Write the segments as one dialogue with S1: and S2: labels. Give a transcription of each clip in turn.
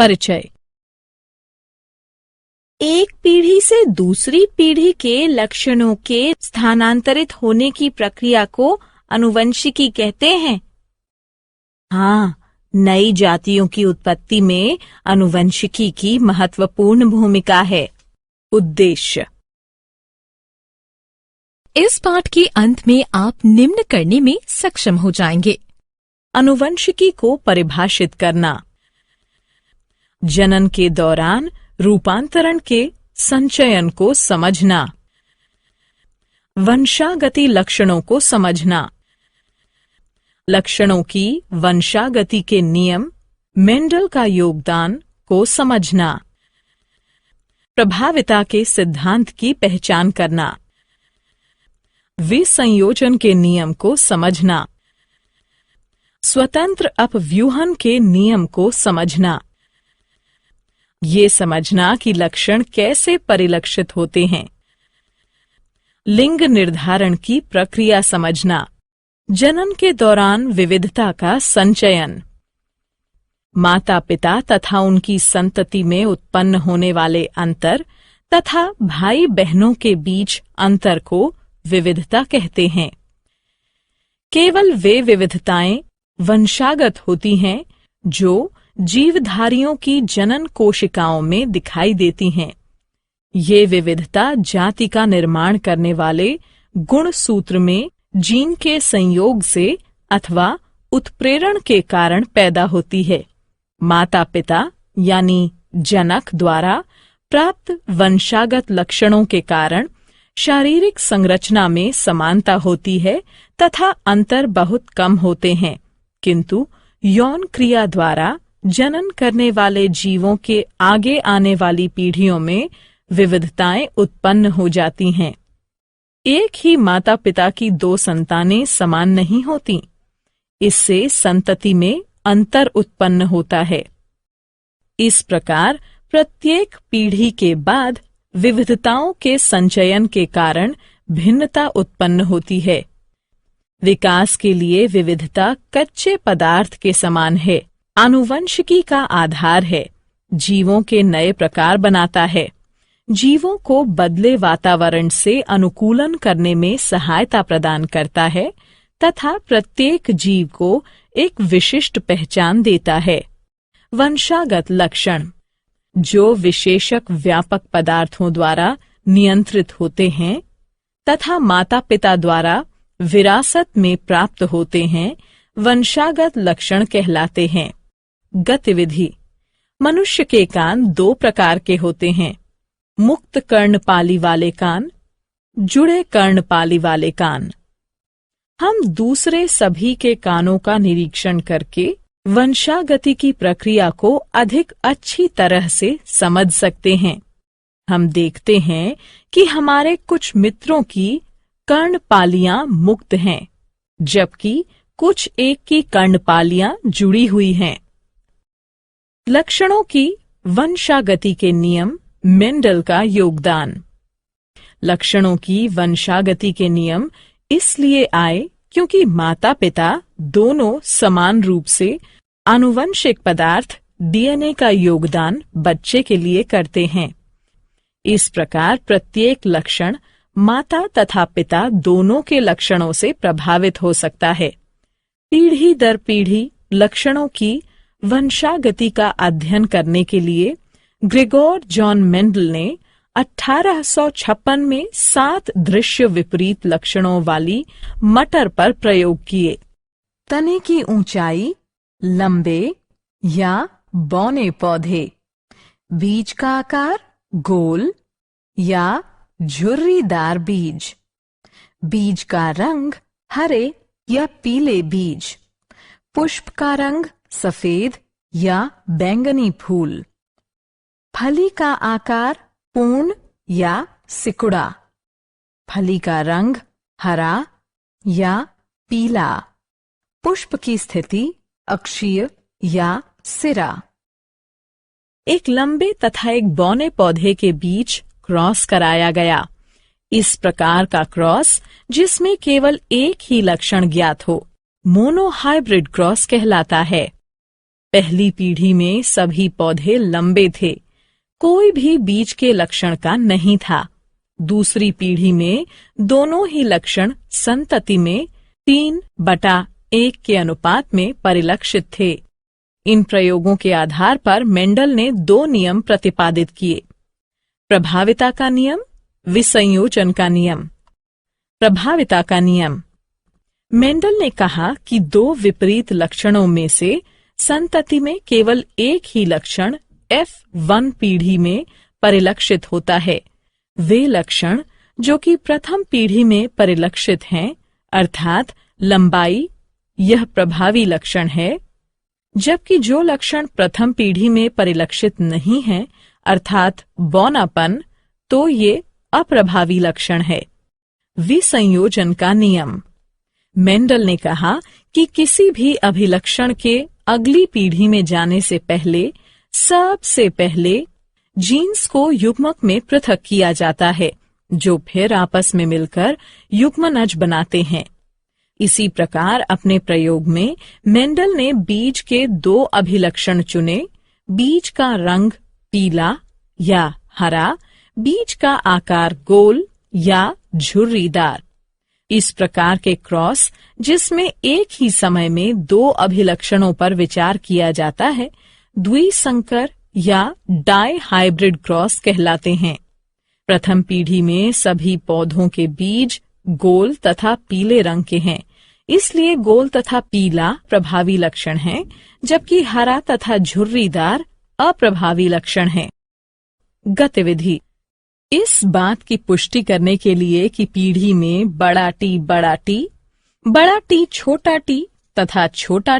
S1: परिचय। एक पीढ़ी से दूसरी पीढ़ी के लक्षणों के स्थानांतरित होने की प्रक्रिया को आनुवंशिकी कहते हैं। हाँ, नई जातियों की उत्पत्ति में आनुवंशिकी की महत्वपूर्ण भूमिका है। उद्देश्य।
S2: इस पाठ के अंत में आप निम्न करने में सक्षम हो जाएंगे।
S1: आनुवंशिकी को परिभाषित करना, जनन के दौरान रूपांतरण के संचयन को समझना, वंशागति लक्षणों को समझना, लक्षणों की वंशागति के नियम, मेंडल का योगदान को समझना, प्रभाविता के सिद्धांत की पहचान करना, विसंयोजन के नियम को समझना, स्वतंत्र अपव्यूहन के नियम को समझना, ये समझना कि लक्षण कैसे परिलक्षित होते हैं, लिंग निर्धारण की प्रक्रिया समझना, जनन के दौरान विविधता का संचयन, माता पिता तथा उनकी संतति में उत्पन्न होने वाले अंतर तथा भाई बहनों के बीच अंतर को विविधता कहते हैं। केवल वे विविधताएं वंशागत होती हैं जो जीवधारियों की जनन कोशिकाओं में दिखाई देती हैं। ये विविधता जाति का निर्माण करने वाले गुण सूत्र में जीन के संयोग से अथवा उत्प्रेरण के कारण पैदा होती है। माता पिता यानी जनक द्वारा प्राप्त वंशागत लक्षणों के कारण शारीरिक संरचना में समानता होती है तथा अंतर बहुत कम होते हैं, किंतु यौन क्रिया द्वारा जनन करने वाले जीवों के आगे आने वाली पीढ़ियों में विविधताएं उत्पन्न हो जाती हैं। एक ही माता पिता की दो संतानें समान नहीं होती, इससे संतति में अंतर उत्पन्न होता है। इस प्रकार प्रत्येक पीढ़ी के बाद विविधताओं के संचयन के कारण भिन्नता उत्पन्न होती है। विकास के लिए विविधता कच्चे पदार्थ के समान है, आनुवंशिकी का आधार है, जीवों के नए प्रकार बनाता है, जीवों को बदले वातावरण से अनुकूलन करने में सहायता प्रदान करता है तथा प्रत्येक जीव को एक विशिष्ट पहचान देता है। वंशागत लक्षण जो विशेषक व्यापक पदार्थों द्वारा नियंत्रित होते हैं तथा माता पिता द्वारा विरासत में प्राप्त होते हैं, वंशागत लक्षण कहलाते हैं। गतिविधि। मनुष्य के कान दो प्रकार के होते हैं, मुक्त कर्णपाली वाले कान, जुड़े कर्णपाली वाले कान। हम दूसरे सभी के कानों का निरीक्षण करके वंशागति की प्रक्रिया को अधिक अच्छी तरह से समझ सकते हैं। हम देखते हैं कि हमारे कुछ मित्रों की कर्णपालियां मुक्त हैं, जबकि कुछ एक की कर्णपालियां जुड़ी हुई हैं। लक्षणों की वंशागति के नियम, मेंडल का योगदान। लक्षणों की वंशागति के नियम इसलिए आए क्योंकि माता पिता दोनों समान रूप से आनुवंशिक पदार्थ डीएनए का योगदान बच्चे के लिए करते हैं। इस प्रकार प्रत्येक लक्षण माता तथा पिता दोनों के लक्षणों से प्रभावित हो सकता है। पीढ़ी दर पीढ़ी लक्षणों की वंशागति का अध्ययन करने के लिए ग्रेगोर जॉन मेंडल ने 1856 में 7 दृश्य विपरीत लक्षणों वाली मटर पर प्रयोग किए। तने की ऊंचाई, लंबे या बौने पौधे, बीज का आकार गोल या झुर्रीदार बीज, बीज का रंग हरे या पीले बीज, पुष्प का रंग सफेद या बैंगनी फूल, फली का आकार पूर्ण या सिकुड़ा, फली का रंग हरा या पीला, पुष्प की स्थिति अक्षीय या सिरा। एक लंबे तथा एक बौने पौधे के बीच क्रॉस कराया गया। इस प्रकार का क्रॉस जिसमें केवल एक ही लक्षण ज्ञात हो, मोनोहाइब्रिड क्रॉस कहलाता है। पहली पीढ़ी में सभी पौधे लंबे थे, कोई भी बीज के लक्षण का नहीं था। दूसरी पीढ़ी में दोनों ही लक्षण संतति में 3/1 के अनुपात में परिलक्षित थे। इन प्रयोगों के आधार पर मेंडल ने 2 नियम प्रतिपादित किए: प्रभाविता का नियम, विसंयोजन का नियम। प्रभाविता का नियम। मेंडल ने कहा कि 2 विपरीत लक्षणों में से संतति में केवल एक ही लक्षण F1 पीढ़ी में परिलक्षित होता है। वे लक्षण जो कि प्रथम पीढ़ी में परिलक्षित हैं, अर्थात लंबाई, यह प्रभावी लक्षण है, जबकि जो लक्षण प्रथम पीढ़ी में परिलक्षित नहीं है, अर्थात बौनापन, तो ये अप्रभावी लक्षण है। विसंयोजन का नियम। मेंडल ने कहा कि किसी भी अभिलक्षण के अगली पीढ़ी में जाने से पहले सबसे पहले जीन्स को युग्मक में पृथक किया जाता है, जो फिर आपस में मिलकर युग्मनज बनाते हैं। इसी प्रकार अपने प्रयोग में मेंडल ने बीज के 2 अभिलक्षण चुने: बीज का रंग पीला या हरा, बीज का आकार गोल या झुर्रीदार। इस प्रकार के क्रॉस, जिसमें एक ही समय में 2 अभिलक्षणों पर विचार किया जाता है, द्विसंकर या डाई हाइब्रिड क्रॉस कहलाते हैं। प्रथम पीढ़ी में सभी पौधों के बीज गोल तथा पीले रंग के हैं, इसलिए गोल तथा पीला प्रभावी लक्षण हैं, जबकि हरा तथा झुर्रीदार अप्रभावी लक्षण हैं। गतिविधि। इस बात की पुष्टि करने के लिए कि पीढ़ी में बड़ा टी छोटा टी तथा छोटा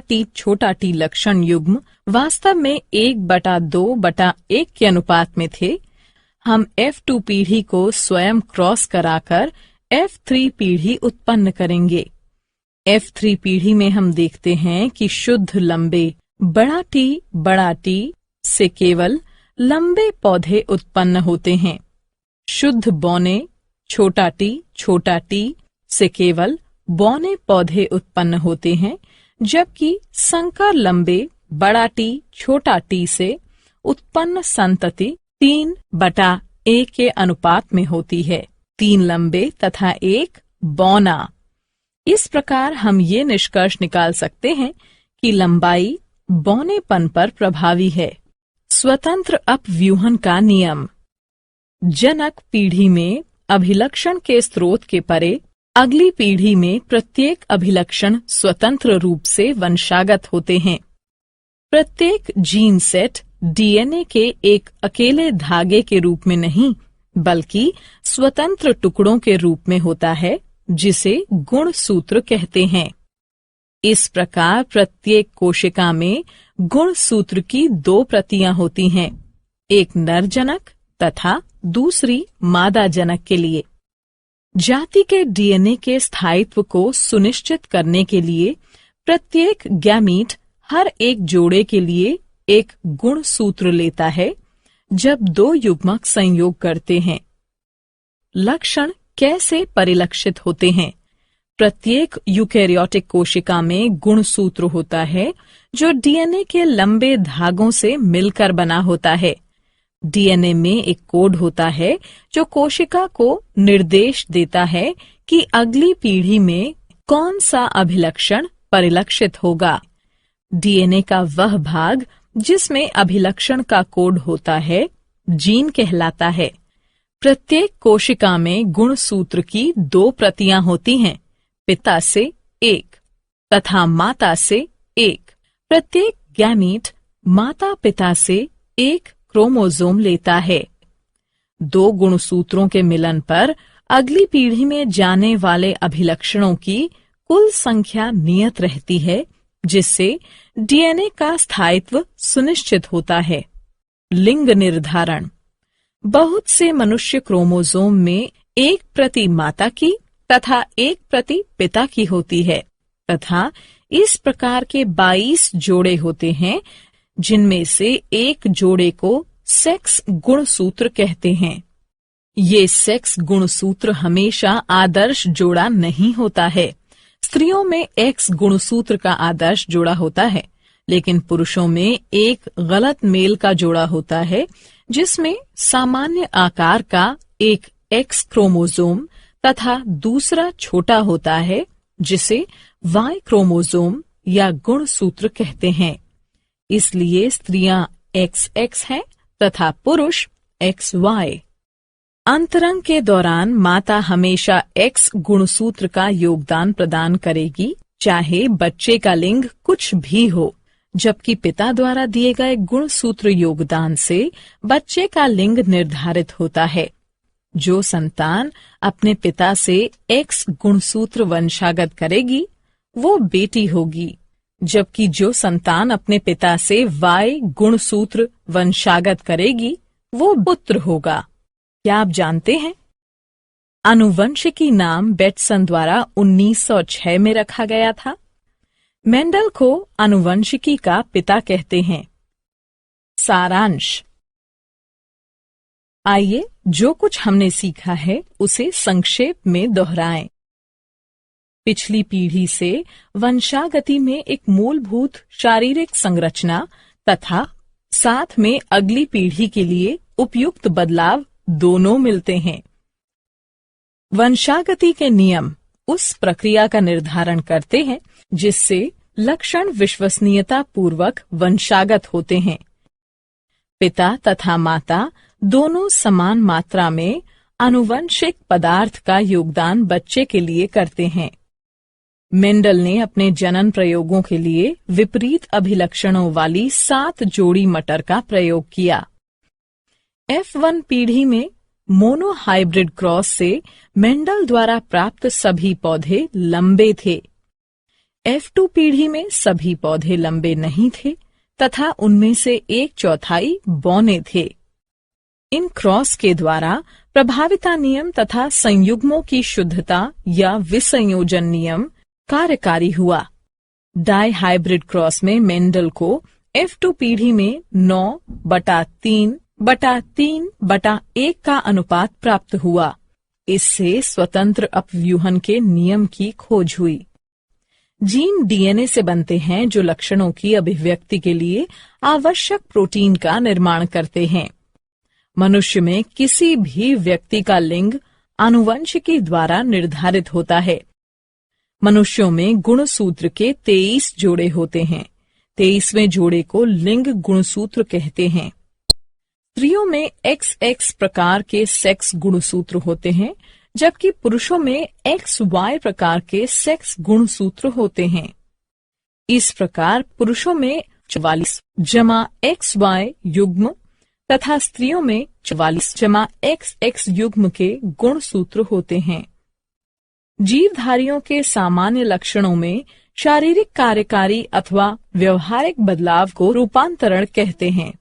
S1: टी लक्षण युग्म वास्तव में 1/2/1 के अनुपात में थे, हम F2 पीढ़ी को स्वयं क्रॉस कराकर F3 पीढ़ी उत्पन्न करेंगे। F3 पीढ़ी में हम देखते हैं कि शुद्ध लंबे बड़ा टी से केवल लंबे पौधे उत्पन्न होते हैं। शुद्ध बौने छोटा टी से केवल बौने पौधे उत्पन्न होते हैं, जबकि संकर लंबे बड़ा टी छोटा टी से उत्पन्न संतति 3/1 के अनुपात में होती है, 3 लंबे तथा 1 बौना। इस प्रकार हम ये निष्कर्ष निकाल सकते हैं कि लंबाई बौनेपन पर प्रभावी है। स्वतंत्र अपव्यूहन का नियम। जनक पीढ़ी में अभिलक्षण के स्रोत के परे अगली पीढ़ी में प्रत्येक अभिलक्षण स्वतंत्र रूप से वंशागत होते हैं। प्रत्येक जीन सेट डीएनए के एक अकेले धागे के रूप में नहीं, बल्कि स्वतंत्र टुकड़ों के रूप में होता है, जिसे गुणसूत्र कहते हैं। इस प्रकार प्रत्येक कोशिका में गुणसूत्र की 2 प्रतियां होती हैं, एक नर जनक तथा दूसरी मादा जनक के लिए। जाति के डीएनए के स्थायित्व को सुनिश्चित करने के लिए प्रत्येक गैमीट हर एक जोड़े के लिए एक गुणसूत्र लेता है जब 2 युग्मक संयोग करते हैं। लक्षण कैसे परिलक्षित होते हैं? प्रत्येक यूकेरियोटिक कोशिका में गुणसूत्र होता है जो डीएनए के लंबे धागों से मिलकर बना होता है। डीएनए में एक कोड होता है जो कोशिका को निर्देश देता है कि अगली पीढ़ी में कौन सा अभिलक्षण परिलक्षित होगा। डीएनए का वह भाग जिसमें अभिलक्षण का कोड होता है जीन कहलाता है। प्रत्येक कोशिका में गुणसूत्र की 2 प्रतियां होती हैं, पिता से 1 तथा माता से 1। प्रत्येक गैमीट माता पिता से 1 क्रोमोसोम लेता है। 2 गुणसूत्रों के मिलन पर अगली पीढ़ी में जाने वाले अभिलक्षणों की कुल संख्या नियत रहती है, जिससे डीएनए का स्थायित्व सुनिश्चित होता है। लिंग निर्धारण। बहुत से मनुष्य क्रोमोसोम में 1 प्रति माता की तथा 1 प्रति पिता की होती है तथा इस प्रकार के 22 जोड़े होते हैं, जिनमें से एक जोड़े को सेक्स गुणसूत्र कहते हैं। ये सेक्स गुणसूत्र हमेशा आदर्श जोड़ा नहीं होता है। स्त्रियों में एक्स गुणसूत्र का आदर्श जोड़ा होता है, लेकिन पुरुषों में एक गलत मेल का जोड़ा होता है जिसमें सामान्य आकार का एक एक्स क्रोमोसोम तथा दूसरा छोटा होता है जिसे वाई क्रोमोसोम या गुणसूत्र कहते हैं। इसलिए स्त्रियां XX हैं तथा पुरुष XY। अंतरंग के दौरान माता हमेशा X गुणसूत्र का योगदान प्रदान करेगी, चाहे बच्चे का लिंग कुछ भी हो, जबकि पिता द्वारा दिए गए गुणसूत्र योगदान से बच्चे का लिंग निर्धारित होता है। जो संतान अपने पिता से X गुणसूत्र वंशागत करेगी वो बेटी होगी, जबकि जो संतान अपने पिता से Y गुणसूत्र वंशागत करेगी वो पुत्र होगा। क्या आप जानते हैं आनुवंशिकी नाम बेटसन द्वारा 1906 में रखा गया था। मेंडल को आनुवंशिकी का पिता कहते हैं। सारांश। आइए जो कुछ हमने सीखा है उसे संक्षेप में दोहराएं। पिछली पीढ़ी से वंशागति में एक मूलभूत शारीरिक संरचना तथा साथ में अगली पीढ़ी के लिए उपयुक्त बदलाव दोनों मिलते हैं। वंशागति के नियम उस प्रक्रिया का निर्धारण करते हैं जिससे लक्षण विश्वसनीयता पूर्वक वंशागत होते हैं। पिता तथा माता दोनों समान मात्रा में आनुवंशिक पदार्थ का योगदान बच्चे के लिए करते हैं। मेंडल ने अपने जनन प्रयोगों के लिए विपरीत अभिलक्षणों वाली 7 जोड़ी मटर का प्रयोग किया। F1 पीढ़ी में मोनोहाइब्रिड क्रॉस से मेंडल द्वारा प्राप्त सभी पौधे लंबे थे। F2 पीढ़ी में सभी पौधे लंबे नहीं थे तथा उनमें से 1/4 बौने थे। इन क्रॉस के द्वारा प्रभाविता नियम तथा संयुग्मों की शुद्धता या विसंयोजन नियम कार्यकारी हुआ। डाई हाइब्रिड क्रॉस में मेंडल को F2 पीढ़ी में 9/3/3/1 का अनुपात प्राप्त हुआ। इससे स्वतंत्र अपव्यूहन के नियम की खोज हुई। जीन डीएनए से बनते हैं जो लक्षणों की अभिव्यक्ति के लिए आवश्यक प्रोटीन का निर्माण करते हैं। मनुष्य में किसी भी व्यक्ति का लिंग आनुवंशिकी द्वारा निर्धारित होता है। मनुष्यों में गुणसूत्र के 23 जोड़े होते हैं। 23वें जोड़े को लिंग गुणसूत्र कहते हैं। स्त्रियों में XX प्रकार के सेक्स गुणसूत्र होते हैं, जबकि पुरुषों में XY प्रकार के सेक्स गुणसूत्र होते हैं। इस प्रकार पुरुषों में 44+XY युग्म तथा स्त्रियों में 44+XX युग्म के गुणसूत्र होते हैं। जीवधारियों के सामान्य लक्षणों में शारीरिक कार्यकारी अथवा व्यवहारिक बदलाव को रूपांतरण कहते हैं।